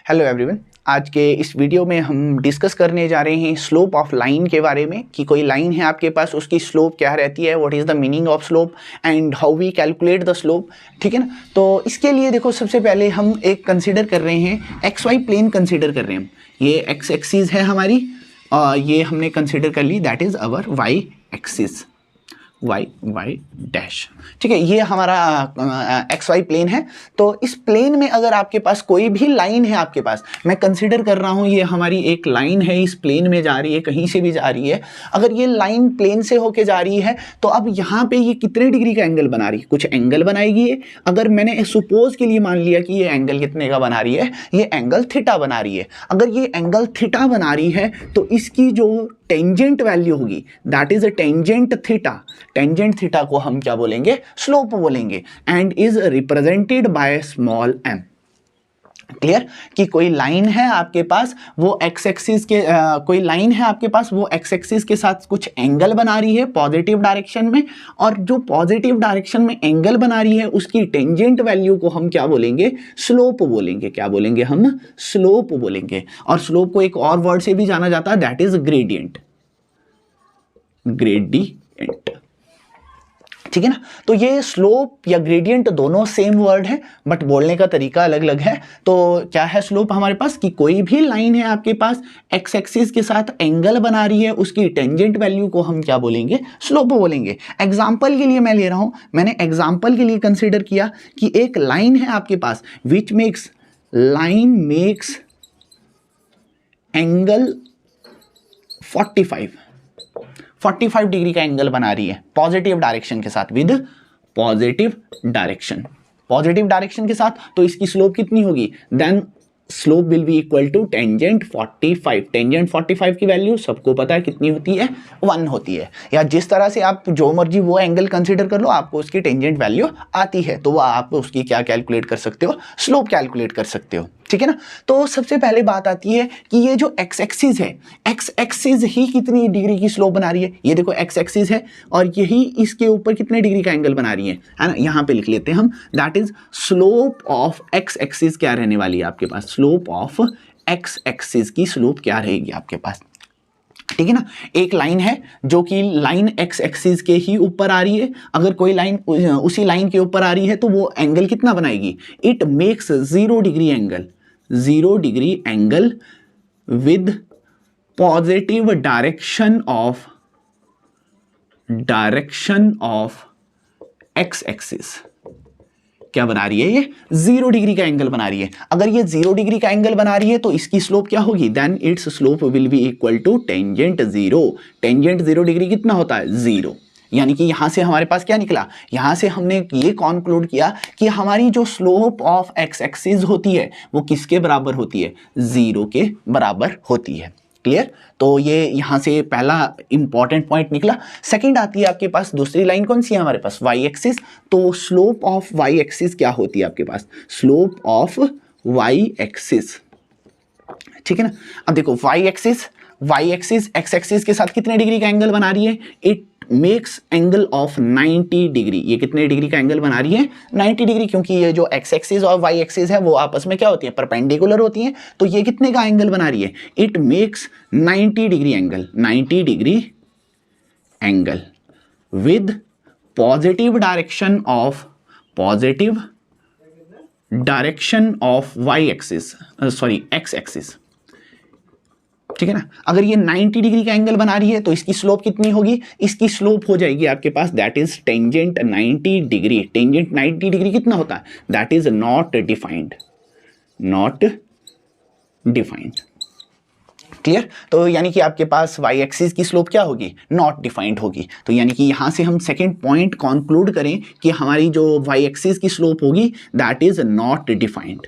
Hello everyone, आज के इस वीडियो में हम डिस्कस करने जा रहे हैं स्लोप ऑफ लाइन के बारे में कि कोई लाइन है आपके पास, उसकी स्लोप क्या रहती है, what is the meaning of slope and how we calculate the slope. ठीक है ना। तो इसके लिए देखो, सबसे पहले हम एक कंसीडर कर रहे हैं एक्स वाई प्लेन कंसीडर कर रहे हैं। ये एक्स एक्सिस है हमारी और ये हमने कंसीडर कर ली, that is our y axis, y dash. ठीक है, ये हमारा एक्स वाई प्लेन है। तो इस प्लेन में अगर आपके पास कोई भी लाइन है आपके पास, मैं कंसिडर कर रहा हूँ ये हमारी एक लाइन है, इस प्लेन में जा रही है, कहीं से भी जा रही है। अगर ये लाइन प्लेन से होके जा रही है तो अब यहाँ पे ये कितने डिग्री का एंगल बना रही है, कुछ एंगल बनाएगी ये। अगर मैंने सपोज के लिए मान लिया कि ये एंगल कितने का बना रही है, ये एंगल थीटा बना रही है। अगर ये एंगल थीटा बना रही है तो इसकी जो टेंजेंट वैल्यू होगी, that is a tangent theta. Tangent theta को हम क्या बोलेंगे, स्लोप बोलेंगे, and is represented by small m. Clear कि कोई लाइन है आपके पास, वो एक्स एक्सिस के कोई लाइन है आपके पास, वो एक्स एक्सिस के साथ कुछ एंगल बना रही है पॉजिटिव डायरेक्शन में, और जो पॉजिटिव डायरेक्शन में एंगल बना रही है उसकी टेंजेंट वैल्यू को हम क्या बोलेंगे, स्लोप बोलेंगे। क्या बोलेंगे हम, स्लोप बोलेंगे। और स्लोप को एक और वर्ड से भी जाना जाता है, दैट इज ग्रेडियंट। ग्रेडियंट, ठीक है ना। तो ये स्लोप या ग्रेडियंट दोनों सेम वर्ड है, बट बोलने का तरीका अलग अलग है। तो क्या है स्लोप हमारे पास, कि कोई भी लाइन है आपके पास एक्स एक्सिस के साथ एंगल बना रही है, उसकी टेंजेंट वैल्यू को हम क्या बोलेंगे, स्लोप बोलेंगे। एग्जांपल के लिए मैं ले रहा हूं, मैंने एग्जांपल के लिए कंसीडर किया कि एक लाइन है आपके पास which makes, line makes angle 45 degree का एंगल बना रही है पॉजिटिव डायरेक्शन के साथ, विद पॉजिटिव डायरेक्शन के साथ। तो इसकी स्लोप कितनी होगी, then slope will be equal to tangent 45। Tangent 45 की वैल्यू सबको पता है कितनी होती है, 1 होती है। या जिस तरह से आप जो मर्जी वो एंगल कंसीडर कर लो, आपको उसकी टेंजेंट वैल्यू आती है, तो आप उसकी क्या कैलकुलेट कर सकते हो, स्लोप कैलकुलेट कर सकते हो। ठीक है ना। तो सबसे पहले बात आती है कि ये जो एक्स एक्सिस है, एक्स एक्सिस ही कितनी डिग्री की स्लोप बना रही है। ये देखो एक्स एक्सिस है और यही इसके ऊपर कितने डिग्री का एंगल बना रही है ना। यहां पे लिख लेते हैं हम, that is slope of X axis क्या रहने वाली है आपके पास, स्लोप ऑफ एक्स एक्सिस की स्लोप क्या रहेगी आपके पास। ठीक है ना। एक लाइन है जो कि लाइन एक्स एक्सिस के ही ऊपर आ रही है, अगर कोई लाइन उसी लाइन के ऊपर आ रही है तो वो एंगल कितना बनाएगी, it makes 0 degree angle with positive direction of X axis. क्या बना रही है, ये 0 डिग्री का एंगल बना रही है। अगर ये 0 डिग्री का एंगल बना रही है तो इसकी स्लोप क्या होगी, then its slope will be equal to tangent 0। Tangent 0 degree कितना होता है, 0। यानी कि यहां से हमारे पास क्या निकला, यहां से हमने ये कंक्लूड किया कि हमारी जो स्लोप ऑफ एक्स एक्सिस होती है वो किसके बराबर होती है, 0 के बराबर होती है। क्लियर। तो ये यहां से पहला इंपॉर्टेंट पॉइंट निकला। सेकंड आती है आपके पास दूसरी लाइन, कौन सी है हमारे पास, वाई एक्सिस। तो स्लोप ऑफ वाई एक्सिस क्या होती है आपके पास, स्लोप ऑफ वाई एक्सिस। ठीक है ना। अब देखो वाई एक्सिस एक्स एक्सिस के साथ कितने डिग्री का एंगल बना रही है, it makes angle of 90 degree. ये कितने डिग्री का एंगल बना रही है, 90 डिग्री, क्योंकि ये जो एक्स एक्सिस और वाई एक्सिस है वो आपस में क्या होती है, परपेंडिकुलर होती हैं। तो ये कितने का एंगल बना रही है, it makes 90 degree angle, 90 degree angle with positive direction of Y axis, sorry X axis. ठीक है ना। अगर ये 90 डिग्री का एंगल बना रही है तो इसकी स्लोप कितनी होगी, इसकी स्लोप हो जाएगी आपके पास, that is tangent 90 degree. Tangent 90 degree कितना होता है, that is not defined. Clear. तो यानी कि आपके पास वाई एक्सिस की स्लोप क्या होगी, नॉट डिफाइंड होगी। तो यानी कि यहां से हम सेकंड पॉइंट कंक्लूड करें कि हमारी जो वाई एक्सिस की स्लोप होगी that is not defined.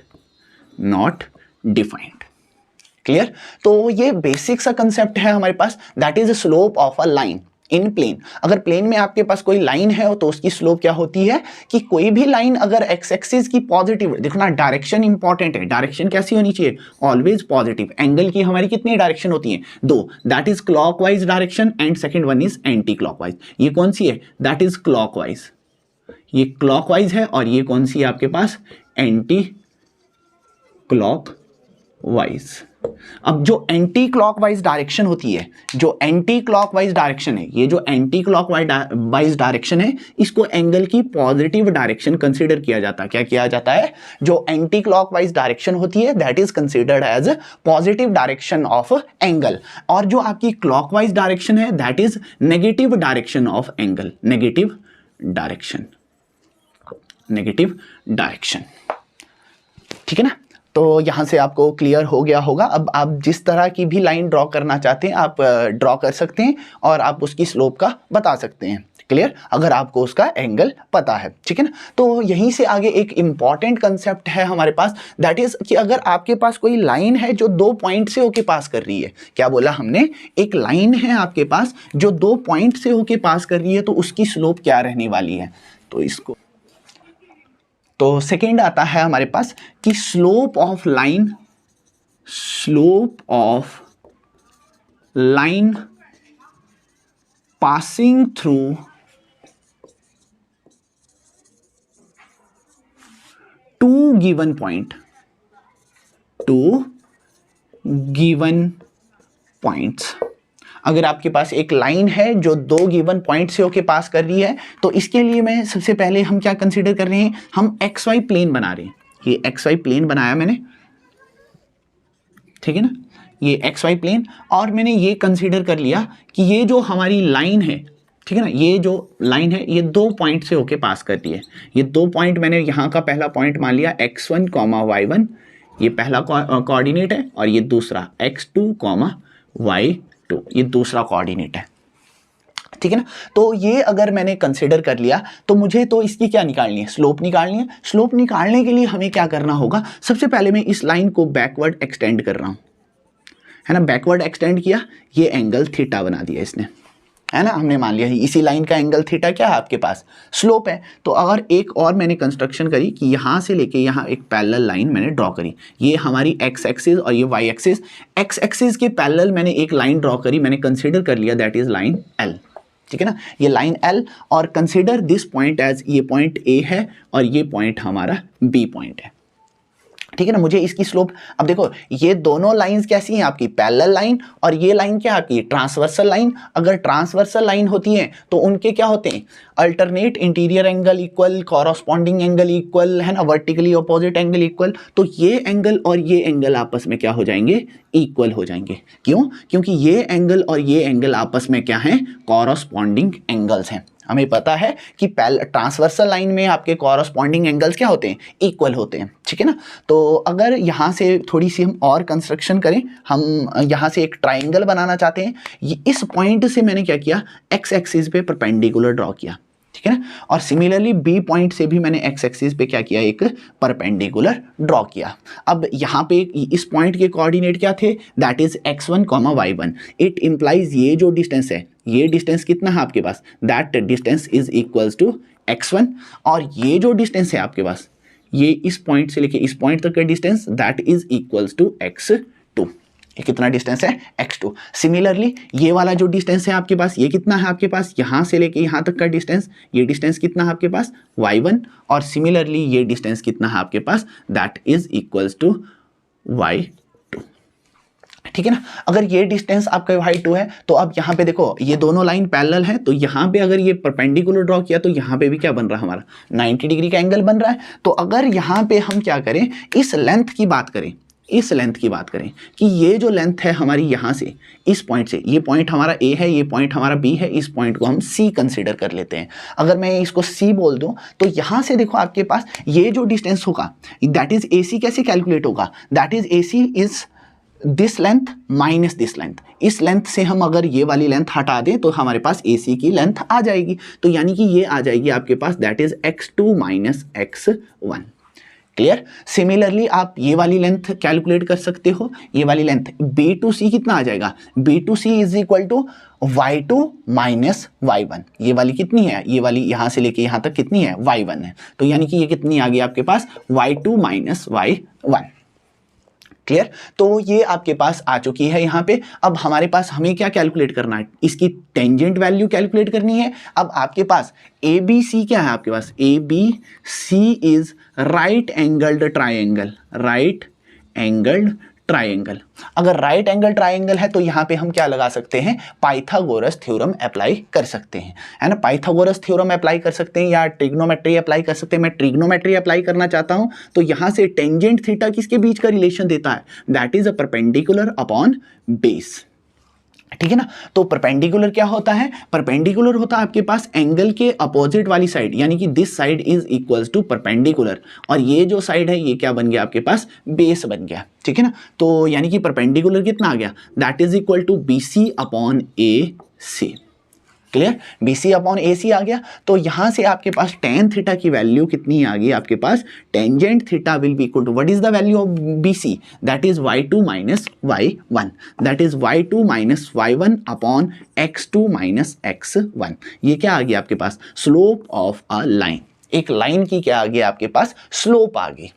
Clear. तो ये बेसिक सा कंसेप्ट है हमारे पास, that is slope of a line in plane. अगर प्लेन में आपके पास कोई लाइन है तो उसकी स्लोप क्या होती है, कि कोई भी लाइन अगर एक्स एक्सिस की पॉजिटिव, देखो ना डायरेक्शन इंपॉर्टेंट है, डायरेक्शन कैसी होनी चाहिए, ऑलवेज पॉजिटिव। एंगल की हमारी कितनी डायरेक्शन होती है, 2, that is clockwise direction and second one is anti clockwise. ये कौन सी है, दैट इज क्लॉकवाइज, ये क्लॉकवाइज है, और ये कौन सी है आपके पास, एंटी क्लॉक वाइज। अब जो एंटी क्लॉकवाइज डायरेक्शन होती है, जो एंटी क्लॉकवाइज डायरेक्शन है, ये जो एंटी क्लॉकवाइज डायरेक्शन है, इसको एंगल की पॉजिटिव डायरेक्शन कंसीडर किया जाता है। क्या किया जाता है? जो एंटी क्लॉकवाइज डायरेक्शन होती है that is considered as positive direction of angle, और जो आपकी क्लॉकवाइज डायरेक्शन है that is negative direction of angle, negative direction, negative direction. ठीक है ना? तो यहाँ से आपको क्लियर हो गया होगा। अब आप जिस तरह की भी लाइन ड्रॉ करना चाहते हैं आप ड्रॉ कर सकते हैं और आप उसकी स्लोप का बता सकते हैं। क्लियर? अगर आपको उसका एंगल पता है। ठीक है ना? तो यहीं से आगे एक इंपॉर्टेंट कंसेप्ट है हमारे पास, दैट इज कि अगर आपके पास कोई लाइन है जो 2 पॉइंट से होके पास कर रही है, क्या बोला हमने? एक लाइन है आपके पास जो 2 पॉइंट से होके पास कर रही है, तो उसकी स्लोप क्या रहने वाली है? तो इसको, तो सेकेंड आता है हमारे पास कि slope of line, slope of line passing through two given point, two given points. अगर आपके पास एक लाइन है जो 2 गिवन पॉइंट से होके पास कर रही है, तो इसके लिए मैं सबसे पहले हम क्या कंसीडर कर रहे हैं? हम एक्स वाई प्लेन बना रहे हैं। ये एक्स वाई प्लेन बनाया मैंने, ठीक है ना? ये एक्स वाई प्लेन, और मैंने ये कंसीडर कर लिया कि ये जो हमारी लाइन है, ठीक है ना, ये जो लाइन है ये 2 पॉइंट से होके पास कर रही है। ये 2 पॉइंट मैंने यहाँ का पहला पॉइंट मान लिया x1, y1, ये पहला कोऑर्डिनेट है, और ये दूसरा x2, y2, ये दूसरा कोऑर्डिनेट है। ठीक है ना? तो ये अगर मैंने कंसिडर कर लिया तो मुझे तो इसकी क्या निकालनी है? स्लोप निकालनी है। स्लोप निकालने के लिए हमें क्या करना होगा? सबसे पहले मैं इस लाइन को बैकवर्ड एक्सटेंड कर रहा हूं, है ना? बैकवर्ड एक्सटेंड किया, ये एंगल थीटा बना दिया इसने, है ना? हमने मान लिया इसी लाइन का एंगल थीटा क्या है आपके पास? स्लोप है। तो अगर एक और मैंने कंस्ट्रक्शन करी कि यहाँ से लेके यहाँ एक पैरेलल लाइन मैंने ड्रॉ करी, ये हमारी एक्स एक्सिस और ये वाई एक्सिस, एक्स एक्सिस के पैरेलल मैंने एक लाइन ड्रॉ करी, मैंने कंसिडर कर लिया दैट इज लाइन एल। ठीक है ना? ये लाइन एल, और कंसिडर दिस पॉइंट एज, ये पॉइंट ए है और ये पॉइंट हमारा बी पॉइंट है। ठीक है ना? मुझे इसकी स्लोप, अब देखो ये दोनों लाइंस कैसी हैं आपकी? पैरेलल लाइन, और ये लाइन क्या आपकी? Transversal line. अगर ट्रांसवर्सल लाइन होती है तो उनके क्या होते हैं? Alternate interior angle equal, corresponding angle equal, है ना? Vertically opposite angle equal. तो ये एंगल और ये एंगल आपस में क्या हो जाएंगे? इक्वल हो जाएंगे। क्यों? क्योंकि ये एंगल और ये एंगल आपस में क्या हैं? कॉरस्पॉन्डिंग एंगल्स हैं। हमें पता है कि ट्रांसवर्सल लाइन में आपके कॉरस्पॉन्डिंग एंगल्स क्या होते हैं? इक्वल होते हैं। ठीक है ना? तो अगर यहाँ से थोड़ी सी हम और कंस्ट्रक्शन करें, हम यहाँ से एक ट्राइंगल बनाना चाहते हैं। इस पॉइंट से मैंने क्या किया? एक्स एक्सिस पे परपेंडिकुलर ड्रॉ किया। ठीक है ना? और सिमिलरली बी पॉइंट से भी मैंने एक्स एक्सिस पे क्या किया? एक परपेंडिकुलर ड्रॉ किया। अब यहाँ पे इस पॉइंट के कोऑर्डिनेट क्या थे? That is x1, y1। It implies ये जो डिस्टेंस है, ये डिस्टेंस कितना है आपके पास? That distance is equals to x1, और ये जो डिस्टेंस है आपके पास, ये इस पॉइंट से लेके इस पॉइंट तक का distance that is equals to x2। ये कितना डिस्टेंस है? x2। सिमिलरली ये वाला जो डिस्टेंस है आपके पास, ये कितना है आपके पास? यहाँ से लेके यहाँ तक का डिस्टेंस, ये डिस्टेंस कितना है आपके पास? y1, और सिमिलरली ये डिस्टेंस कितना है आपके पास? That is equals to y2। ठीक है ना? अगर ये डिस्टेंस आपका y2 है, तो अब यहाँ पे देखो ये दोनों लाइन पैरेलल है, तो यहाँ पे अगर ये परपेंडिकुलर ड्रॉ किया तो यहाँ पे भी क्या बन रहा है? हमारा 90 डिग्री का एंगल बन रहा है। तो अगर यहाँ पे हम क्या करें? इस लेंथ की बात करें, इस लेंथ की बात करें कि ये जो लेंथ है हमारी यहाँ से इस पॉइंट से, ये पॉइंट हमारा A है, ये पॉइंट हमारा B है, इस पॉइंट को हम C कंसीडर कर लेते हैं। अगर मैं इसको C बोल दूं तो यहाँ से देखो आपके पास ये जो डिस्टेंस होगा दैट इज AC कैसे कैलकुलेट होगा? That is AC is this length minus this length. इस लेंथ से हम अगर ये वाली लेंथ हटा दें तो हमारे पास AC की लेंथ आ जाएगी। तो यानी कि ये आ जाएगी आपके पास that is x2 minus x1। Clear? Similarly आप ये वाली लेंथ कैलकुलेट कर सकते हो। ये वाली लेंथ B टू C कितना आ जाएगा? B to C is equal to y2 minus y1। ये वाली कितनी है? ये वाली यहाँ से लेके यहाँ तक कितनी है? y1 है। तो यानी कि ये कितनी आ गई आपके पास? y2 minus y1। क्लियर? तो ये आपके पास आ चुकी है यहाँ पे। अब हमारे पास हमें क्या कैलकुलेट करना है? इसकी टेंजेंट वैल्यू कैलकुलेट करनी है। अब आपके पास ABC क्या है आपके पास? ABC is right angled triangle, right angled triangle. अगर राइट एंगल ट्राइंगल है तो यहाँ पे हम क्या लगा सकते हैं, पाइथागोरस थ्योरम अप्लाई कर सकते हैं, है ना। पाइथागोरस थ्योरम अप्लाई कर सकते हैं या ट्रिग्नोमेट्री अप्लाई कर सकते हैं। मैं ट्रिग्नोमेट्री अप्लाई करना चाहता हूँ तो यहाँ से टेंजेंट थीटा किसके बीच का रिलेशन देता है, that is a perpendicular upon base, ठीक है ना। तो परपेंडिकुलर क्या होता है, परपेंडिकुलर होता है आपके पास एंगल के अपोजिट वाली साइड, यानी कि this side is equals to perpendicular, और ये जो साइड है ये क्या बन गया आपके पास, बेस बन गया, ठीक है ना। तो यानी कि परपेंडिकुलर कितना आ गया, that is equal to BC upon AC, clear, BC upon AC आ गया। तो यहां से आपके पास tan थीटा की वैल्यू कितनी आ गई आपके पास, tangent theta will be equal to what is the value of BC, that is y2 minus y1, that is y2 minus y1 upon x2 minus x1। ये क्या आ गया आपके पास, स्लोप ऑफ अ लाइन, एक लाइन की क्या आ गया आपके पास, स्लोप आ गई,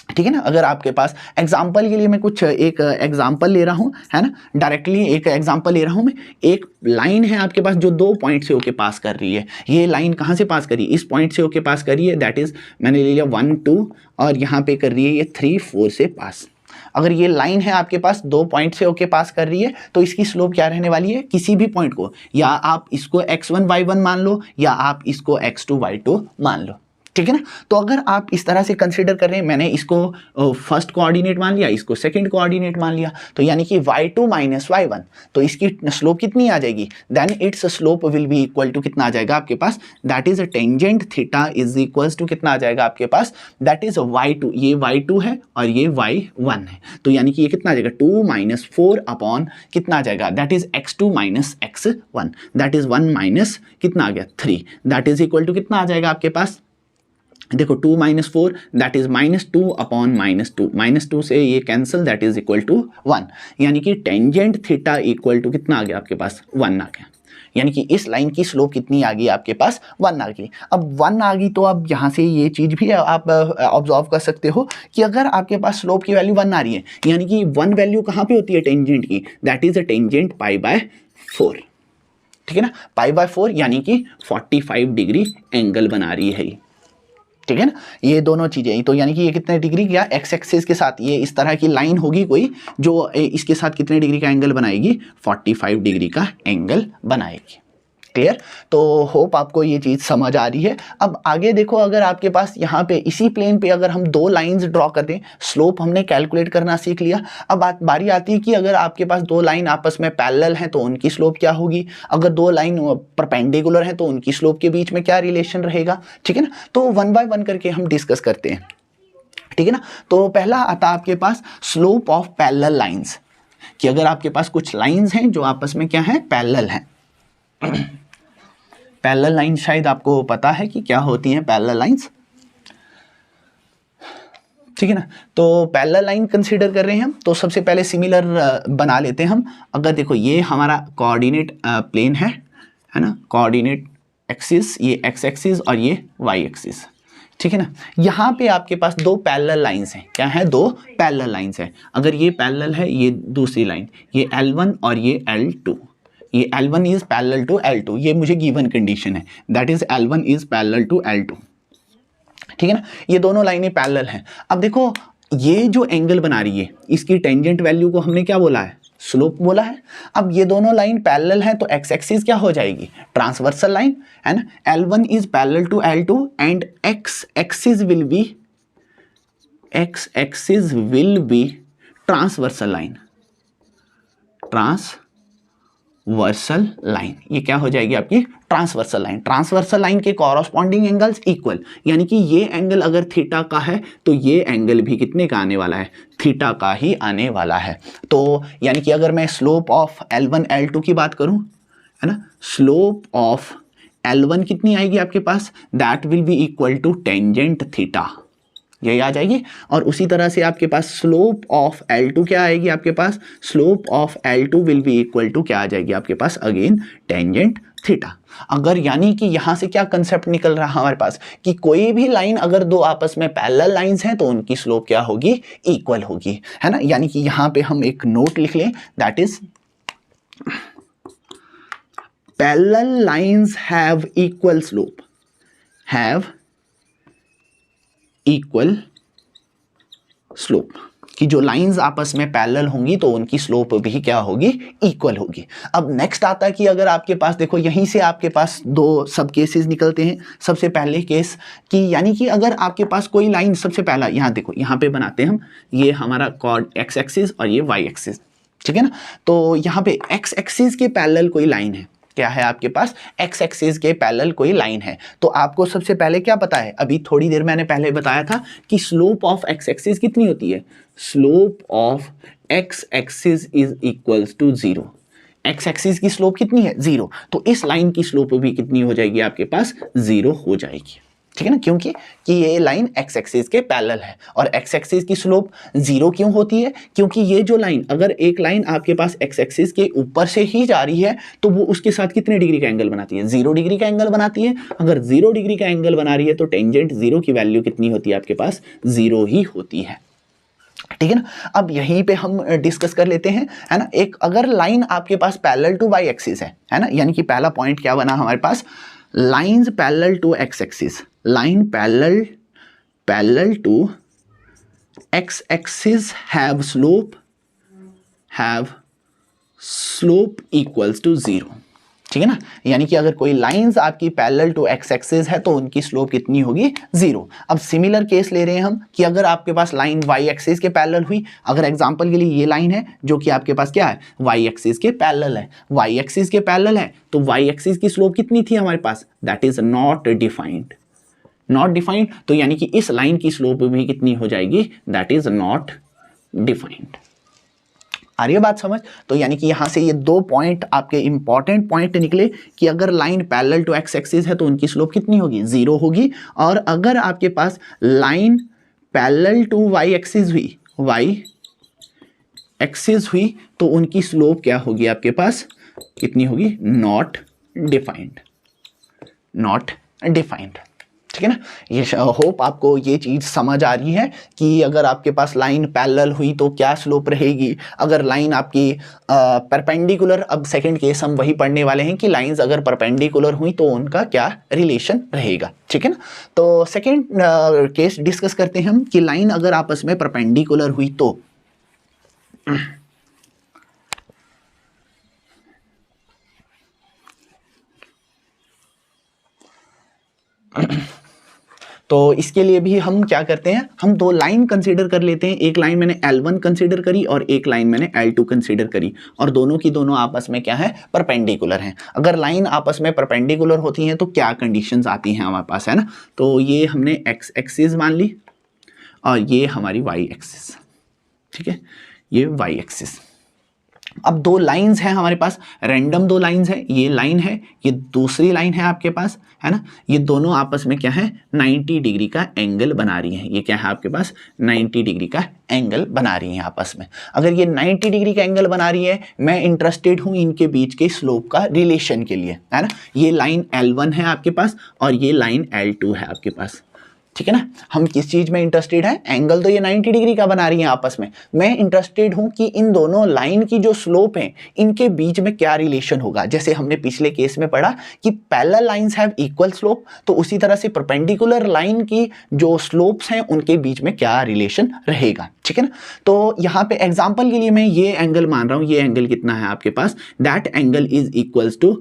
ठीक है ना। अगर आपके पास एग्जाम्पल के लिए मैं कुछ एक एग्जाम्पल ले रहा हूँ, है ना, डायरेक्टली एक एग्जाम्पल ले रहा हूँ मैं। एक लाइन है आपके पास जो 2 पॉइंट से होके पास कर रही है, ये लाइन कहाँ से पास कर रही है, इस पॉइंट से होके पास कर रही है, दैट इज मैंने ले लिया 1 2, और यहाँ पे कर रही है ये 3 4 से पास। अगर ये लाइन है आपके पास 2 पॉइंट से होके पास कर रही है तो इसकी स्लोप क्या रहने वाली है, किसी भी पॉइंट को, या आप इसको x1 y1 मान लो या आप इसको x2 y2 मान लो, ठीक है ना। तो अगर आप इस तरह से कंसीडर कर रहे हैं, मैंने इसको फर्स्ट कोऑर्डिनेट मान लिया, इसको सेकंड कोऑर्डिनेट मान लिया, तो यानी कि y2 माइनस y1, तो इसकी स्लोप कितनी आ जाएगी, then its slope will be equal to कितना आ जाएगा आपके पास, that is tangent theta is equals to कितना आ जाएगा आपके पास, दैट इज y2, ये y2 है और ये y1 है, तो यानी कि ये कितना आ जाएगा 2 माइनस 4 अपॉन कितना आ जाएगा, that is x2 minus x1, that is 1 minus कितना आ गया 3, दैट इज इक्वल टू कितना आ जाएगा आपके पास, देखो 2 माइनस 4 दैट इज -2 अपॉन -2, -2 से ये cancel, that is equal to 1, यानी कि टेंजेंट थीटा इक्वल टू कितना आ गया आपके पास, 1 आ गया, यानी कि इस लाइन की स्लोप कितनी आ गई आपके पास, 1 आ गई। अब 1 आ गई तो अब यहाँ से ये चीज़ भी आप ऑब्जर्व कर सकते हो कि अगर आपके पास स्लोप की वैल्यू 1 आ रही है, यानी कि 1 वैल्यू कहाँ पे होती है टेंजेंट की, दैट इज अ टेंजेंट π/4, ठीक है ना, π/4 यानी कि 45 डिग्री एंगल बना रही है ये, ठीक है ना। ये दोनों चीजें, तो यानी कि ये कितने डिग्री क्या, एक्स एक्सिस के साथ ये इस तरह की लाइन होगी कोई जो इसके साथ कितने डिग्री का एंगल बनाएगी, 45 डिग्री का एंगल बनाएगी, क्लियर। तो होप आपको ये चीज़ समझ आ रही है। अब आगे देखो, अगर आपके पास यहाँ पे इसी प्लेन पे अगर हम 2 लाइंस ड्रॉ कर दें, स्लोप हमने कैलकुलेट करना सीख लिया। अब बारी आती है कि अगर आपके पास 2 लाइन आपस में पैरेलल हैं तो उनकी स्लोप क्या होगी, अगर 2 लाइन परपेंडिकुलर हैं तो उनकी स्लोप के बीच में क्या रिलेशन रहेगा, ठीक है ना। तो 1 बाय 1 करके हम डिस्कस करते हैं, ठीक है ना। तो पहला आता है आपके पास स्लोप ऑफ पैरेलल लाइन्स, कि अगर आपके पास कुछ लाइन्स हैं जो आपस में क्या है, पैरेलल हैं। पैरेलल लाइन शायद आपको पता है कि क्या होती हैं पैरेलल लाइंस, ठीक है ना। तो पैरेलल लाइन कंसीडर कर रहे हैं हम, तो सबसे पहले सिमिलर बना लेते हैं हम। अगर देखो ये हमारा कोऑर्डिनेट प्लेन है ना, कोऑर्डिनेट एक्सिस, ये एक्स एक्सिस और ये वाई एक्सिस, ठीक है ना। यहाँ पे आपके पास 2 पैरेलल लाइंस हैं, क्या है, 2 पैरेलल लाइंस हैं। अगर ये पैरेलल है, ये दूसरी लाइन, ये L1 और ये L2, ये L1 is parallel to L2, ये मुझे गिवन कंडीशन है, that is L1 is parallel to L2, ठीक है ना। ये दोनों लाइनें पैरेलल हैं। अब देखो ये जो एंगल बना रही है, इसकी टेंजेंट वैल्यू को हमने क्या बोला है, स्लोप बोला है। अब ये दोनों लाइन पैरेलल हैं तो एक्स एक्सिस क्या हो जाएगी, ट्रांसवर्सल लाइन, है ना। L1 is parallel to L2 and X axis will be transversal line, transversal line, ये क्या हो जाएगी आपकी ट्रांसवर्सल लाइन। ट्रांसवर्सल लाइन के कॉरस्पॉन्डिंग एंगल्स इक्वल, यानी कि ये एंगल अगर थीटा का है तो ये एंगल भी कितने का आने वाला है, थीटा का ही आने वाला है। तो यानी कि अगर मैं स्लोप ऑफ L1 L2 की बात करूं, है ना, स्लोप ऑफ L1 कितनी आएगी आपके पास, that will be equal to tangent theta, यही आ जाएगी। और उसी तरह से आपके पास स्लोप ऑफ L2 क्या आएगी आपके पास, slope of L2 will be equal to क्या आ जाएगी आपके पास, अगेन टेंजेंट थीटा। अगर यानी कि यहां से क्या कंसेप्ट निकल रहा है हमारे पास, कि कोई भी लाइन अगर 2 आपस में पैरेलल लाइंस हैं तो उनकी स्लोप क्या होगी, इक्वल होगी, है ना। यानी कि यहां पे हम एक नोट लिख लें, that is parallel lines have equal slope, have equal slope, कि जो लाइंस आपस में पैरेलल होंगी तो उनकी स्लोप भी क्या होगी, इक्वल होगी। अब नेक्स्ट आता है कि अगर आपके पास देखो यहीं से आपके पास दो सब केसेस निकलते हैं। सबसे पहले केस कि यानी कि अगर आपके पास कोई लाइन, सबसे पहला यहाँ देखो, यहाँ पे बनाते हैं हम, ये हमारा कॉर्ड एक्स एक्सिस और ये वाई एक्सिस, ठीक है ना। तो यहाँ पे एक्स एक्सिस के पैरेलल कोई लाइन है, क्या है आपके पास, एक्स एक्सिस के पैरेलल कोई लाइन है। तो आपको सबसे पहले क्या पता है, अभी थोड़ी देर मैंने पहले बताया था कि स्लोप ऑफ एक्स एक्सिस कितनी होती है, slope of X axis is equals to 0। X axis की स्लोप कितनी है, 0। तो इस लाइन की स्लोप भी कितनी हो जाएगी आपके पास, 0 हो जाएगी, ठीक है ना, क्योंकि कि ये लाइन एक्स एक्सिस के पैरेलल है। और एक्स एक्सिस की स्लोप 0 क्यों होती है, क्योंकि ये जो लाइन, अगर एक लाइन आपके पास एक्स एक्सिस के ऊपर से ही जा रही है तो वो उसके साथ कितने डिग्री का एंगल बनाती है, 0 डिग्री का एंगल बनाती है। अगर 0 डिग्री का एंगल बना रही है तो टेंजेंट 0 की वैल्यू कितनी होती है आपके पास, 0 ही होती है, ठीक है ना। अब यहीं पे हम डिस्कस कर लेते हैं, है ना। एक अगर लाइन आपके पास पैरेलल टू वाई एक्सिस है ना, यानी कि पहला पॉइंट क्या बना हमारे पास, lines parallel to X axis, line parallel to X axis have slope equals to 0, ठीक है ना। यानी कि अगर कोई लाइंस आपकी पैरेलल टू एक्स एक्सिस है तो उनकी स्लोप कितनी होगी, 0। अब सिमिलर केस ले रहे हैं हम कि अगर आपके पास लाइन वाई एक्सिस के पैरेलल हुई, अगर एग्जांपल के लिए ये लाइन है जो कि आपके पास क्या है, वाई एक्सिस के पैरेलल है, वाई एक्सिस के पैरेलल है, तो वाई एक्सिस की स्लोप कितनी थी हमारे पास, दैट इज नॉट डिफाइंड, तो यानी कि इस लाइन की स्लोप भी कितनी हो जाएगी, दैट इज नॉट डिफाइंड। आ रही है बात समझ। तो यानी कि यहां से ये दो पॉइंट आपके इंपॉर्टेंट पॉइंट निकले कि अगर line parallel to X axis है तो उनकी स्लोप कितनी होगी, 0 होगी। और अगर आपके पास line parallel to Y axis हुई तो उनकी स्लोप क्या होगी आपके पास, कितनी होगी, नॉट डिफाइंड, ठीक है ना। ये होप आपको ये चीज समझ आ रही है कि अगर आपके पास लाइन पैरेलल हुई तो क्या स्लोप रहेगी, अगर लाइन आपकी परपेंडिकुलर, अब सेकंड केस हम वही पढ़ने वाले हैं कि लाइंस अगर परपेंडिकुलर हुई तो उनका क्या रिलेशन रहेगा, ठीक है ना। तो सेकंड केस डिस्कस करते हैं हम कि लाइन अगर आपस में परपेंडिकुलर हुई तो इसके लिए भी हम क्या करते हैं, हम दो लाइन कंसीडर कर लेते हैं। एक लाइन मैंने L1 कंसीडर करी और एक लाइन मैंने L2 कंसीडर करी, और दोनों की दोनों आपस में क्या है, परपेंडिकुलर हैं। अगर लाइन आपस में परपेंडिकुलर होती हैं तो क्या कंडीशंस आती हैं हमारे पास, है ना। तो ये हमने एक्स एक्सिस मान ली और ये हमारी वाई एक्सिस, ठीक है, ये वाई एक्सिस। अब दो लाइंस हैं हमारे पास, रैंडम दो लाइंस हैं, ये लाइन है, ये दूसरी लाइन है आपके पास, है ना। ये दोनों आपस में क्या है, 90 डिग्री का एंगल बना रही हैं। ये क्या है आपके पास, 90 डिग्री का एंगल बना रही हैं आपस में। अगर ये 90 डिग्री का एंगल बना रही है, मैं इंटरेस्टेड हूं इनके बीच के स्लोप का रिलेशन के लिए, है ना। ये लाइन L1 है आपके पास और ये लाइन L2 है आपके पास, ठीक है ना। हम किस चीज में इंटरेस्टेड है, एंगल तो ये 90 डिग्री का बना रही है आपस में, मैं इंटरेस्टेड हूं कि इन दोनों लाइन की जो स्लोप है इनके बीच में क्या रिलेशन होगा। जैसे हमने पिछले केस में पढ़ा कि parallel lines have equal slope, तो उसी तरह से परपेंडिकुलर लाइन की जो स्लोप्स हैं उनके बीच में क्या रिलेशन रहेगा, ठीक है ना। तो यहाँ पे एग्जाम्पल के लिए मैं ये एंगल मान रहा हूं, ये एंगल कितना है आपके पास, that angle is equals to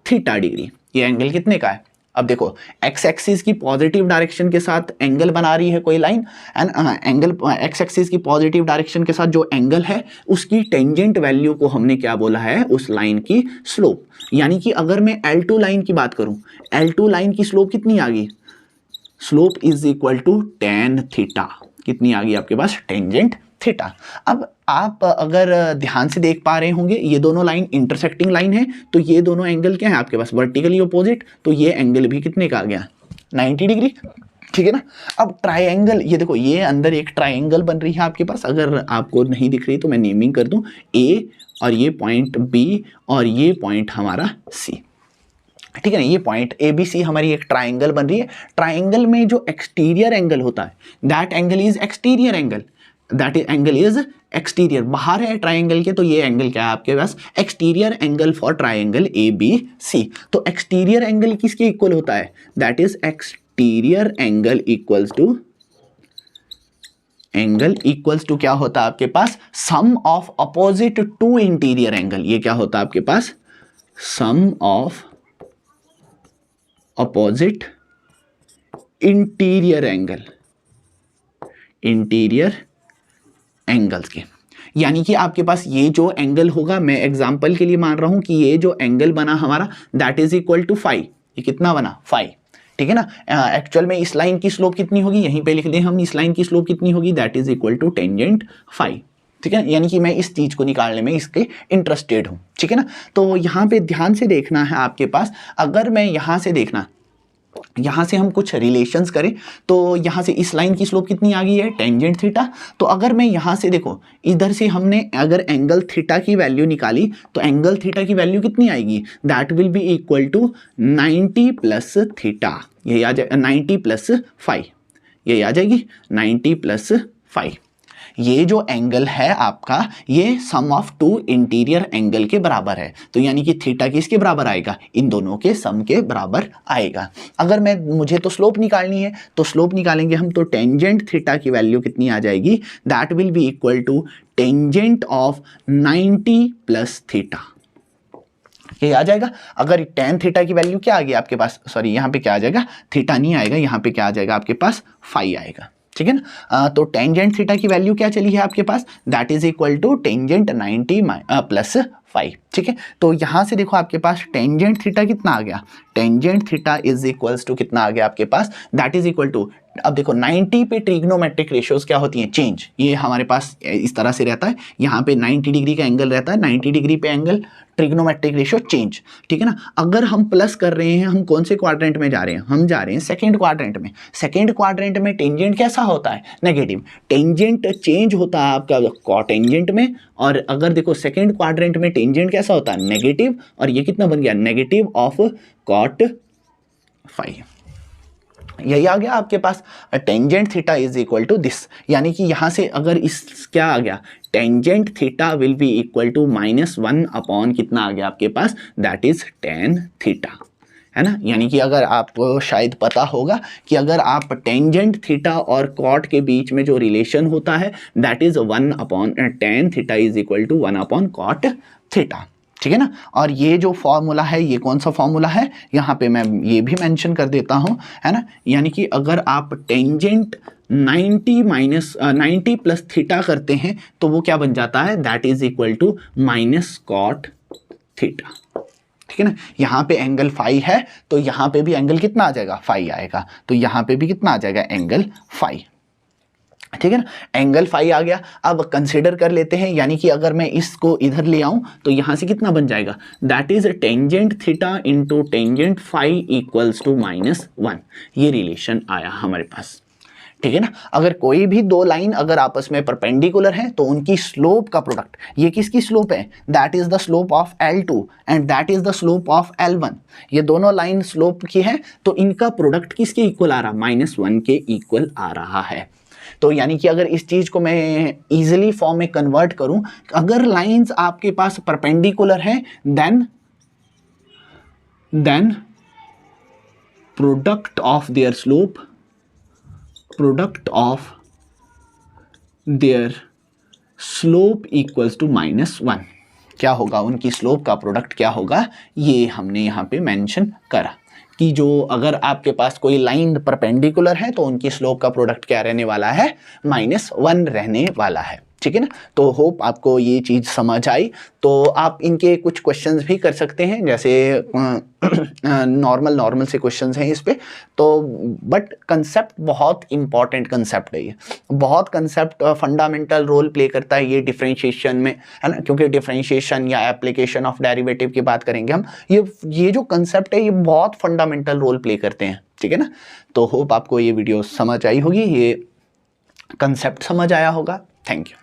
theta degree. ये एंगल कितने का है, अब देखो एक्स एक्सिस की पॉजिटिव डायरेक्शन के साथ एंगल बना रही है कोई line, and angle X axis की पॉजिटिव डायरेक्शन के साथ जो एंगल है उसकी टेंजेंट वैल्यू को हमने क्या बोला है, उस लाइन की स्लोप। यानी कि अगर मैं L2 लाइन की बात करूं, L2 लाइन की स्लोप कितनी आ गई, slope is equal to tan theta, कितनी आ गई आपके पास, टेंजेंट थीटा। अब आप अगर ध्यान से देख पा रहे होंगे ये दोनों लाइन इंटरसेक्टिंग लाइन है, तो ये दोनों एंगल क्या है आपके पास, वर्टिकली अपोजिट, तो ये एंगल भी कितने का आ गया, 90 डिग्री, ठीक है ना। अब ट्राइंगल, ये देखो ये अंदर एक ट्राइंगल बन रही है आपके पास, अगर आपको नहीं दिख रही तो मैं नेमिंग कर दूं, A और ये पॉइंट B और ये पॉइंट हमारा C, ठीक है ना। ये पॉइंट ABC हमारी एक ट्राइंगल बन रही है। ट्राइंगल में जो एक्सटीरियर एंगल होता है, that angle is exterior angle, that angle is exterior, बाहर है ट्राइंगल के, तो ये एंगल क्या है आपके पास, exterior angle for triangle ABC। तो एक्सटीरियर एंगल किसके इक्वल होता है, that is exterior angle equals to angle equals to क्या होता है आपके पास, sum of opposite to interior angle. ये क्या होता है आपके पास, sum of opposite interior angle, interior angles के। यानी कि आपके पास ये जो एंगल होगा, मैं एग्जांपल के लिए मान रहा हूं कि ये जो एंगल बना हमारा दैट इज इक्वल टू 5। ये कितना बना 5, ठीक है ना। एक्चुअल में इस लाइन की स्लोप कितनी होगी, यहीं पे लिख दें हम, इस लाइन की स्लोप कितनी होगी, that is equal to tangent 5, ठीक है। यानी कि मैं इस चीज को निकालने में इसके इंटरेस्टेड हूं, ठीक है ना। तो यहाँ पे ध्यान से देखना है आपके पास, अगर मैं यहाँ से देखना, यहाँ से हम कुछ रिलेशंस करें तो यहाँ से इस लाइन की स्लोप कितनी आ गई है, टेंजेंट थीटा। तो अगर मैं यहाँ से देखो, इधर से हमने अगर एंगल थीटा की वैल्यू निकाली तो एंगल थीटा की वैल्यू कितनी आएगी, that will be equal to 90 plus theta. ये आ जाए 90 प्लस 5, ये आ जाएगी 90 प्लस 5। ये जो एंगल है आपका, ये सम ऑफ टू इंटीरियर एंगल के बराबर है। तो यानी कि थीटा किसके बराबर आएगा, इन दोनों के सम के बराबर आएगा। अगर मुझे तो स्लोप निकालनी है, तो स्लोप निकालेंगे हम, तो टेंजेंट थीटा की वैल्यू कितनी आ जाएगी, that will be equal to tangent of 90 plus theta. ये आ जाएगा। अगर टेन थीटा की वैल्यू क्या आ गई आपके पास, सॉरी यहाँ पे क्या आ जाएगा, थीटा नहीं आएगा, यहाँ पे क्या आ जाएगा आपके पास 5 आएगा, ठीक है ना। तो टेंजेंट थीटा की वैल्यू क्या चली है आपके पास, that is equal to tangent 90 plus 5, ठीक है। तो यहाँ से देखो आपके पास टेंजेंट थीटा कितना आ गया, tangent theta is equals to कितना आ गया आपके पास, दैट इज इक्वल टू, अब देखो 90 पे ट्रिग्नोमेट्रिक रेशियोज क्या होती हैं, चेंज। ये हमारे पास इस तरह से रहता है, यहाँ पे 90 डिग्री का एंगल रहता है, 90 डिग्री पे एंगल, ट्रिग्नोमेट्रिक रेशियो चेंज, ठीक है ना। अगर हम प्लस कर रहे हैं, हम कौन से क्वाड्रेंट में जा रहे हैं, हम जा रहे हैं सेकंड क्वाड्रेंट में। सेकंड क्वाड्रेंट में टेंजेंट कैसा होता है, नेगेटिव। टेंजेंट चेंज होता है आपका कॉटेंजेंट में, और अगर देखो सेकंड क्वाड्रेंट में टेंजेंट कैसा होता है, नेगेटिव, और ये कितना बन गया, नेगेटिव ऑफ कॉट 5। यही आ गया आपके पास, tangent theta is equal to this. यानी कि यहाँ से अगर इस क्या आ गया, tangent theta will be equal to -1 upon कितना आ गया आपके पास, दैट इज tan थीटा, है ना। यानी कि अगर आपको शायद पता होगा कि अगर आप टेंजेंट थीटा और कॉट के बीच में जो रिलेशन होता है, that is 1 upon tan theta is equal to 1 upon cot theta, ठीक है ना। और ये जो फॉर्मूला है, ये कौन सा फॉर्मूला है, यहाँ पे मैं ये भी मेंशन कर देता हूँ, है ना। यानी कि अगर आप टेंजेंट 90 प्लस थीटा करते हैं तो वो क्या बन जाता है, that is equal to minus cot theta, ठीक है ना। यहाँ पे एंगल 5 है, तो यहाँ पे भी एंगल कितना आ जाएगा, 5 आएगा। तो यहाँ पे भी कितना आ जाएगा, एंगल 5, ठीक है ना। एंगल 5 आ गया। अब कंसिडर कर लेते हैं, यानी कि अगर मैं इसको इधर ले आऊं तो यहां से कितना बन जाएगा, that is tangent theta into tangent 5 equals to -1। ये रिलेशन आया हमारे पास, ठीक है ना। अगर कोई भी दो लाइन अगर आपस में परपेंडिकुलर है तो उनकी स्लोप का प्रोडक्ट, ये किसकी स्लोप है, that is the slope of L2 and that is the slope of L1। ये दोनों लाइन स्लोप की है, तो इनका प्रोडक्ट किसके इक्वल आ रहा, -1 के इक्वल आ रहा है। तो यानी कि अगर इस चीज को मैं इजीली फॉर्म में कन्वर्ट करूं, अगर लाइंस आपके पास परपेंडिकुलर है, then product of their slope equals to -1। क्या होगा, उनकी स्लोप का प्रोडक्ट क्या होगा, ये हमने यहाँ पे मेंशन करा कि जो अगर आपके पास कोई लाइन परपेंडिकुलर है तो उनकी स्लोप का प्रोडक्ट क्या रहने वाला है, -1 रहने वाला है, ठीक है ना। तो होप आपको ये चीज़ समझ आई। तो आप इनके कुछ क्वेश्चंस भी कर सकते हैं, जैसे नॉर्मल से क्वेश्चंस हैं इस पे। तो बट कंसेप्ट बहुत इंपॉर्टेंट कंसेप्ट है, ये बहुत कंसेप्ट फंडामेंटल रोल प्ले करता है ये डिफरेंशिएशन में, है ना। क्योंकि डिफरेंशिएशन या एप्लीकेशन ऑफ डेरिवेटिव की बात करेंगे हम, ये जो कंसेप्ट है ये बहुत फंडामेंटल रोल प्ले करते हैं, ठीक है ना। तो होप आपको ये वीडियो समझ आई होगी, ये कंसेप्ट समझ आया होगा। Thank you.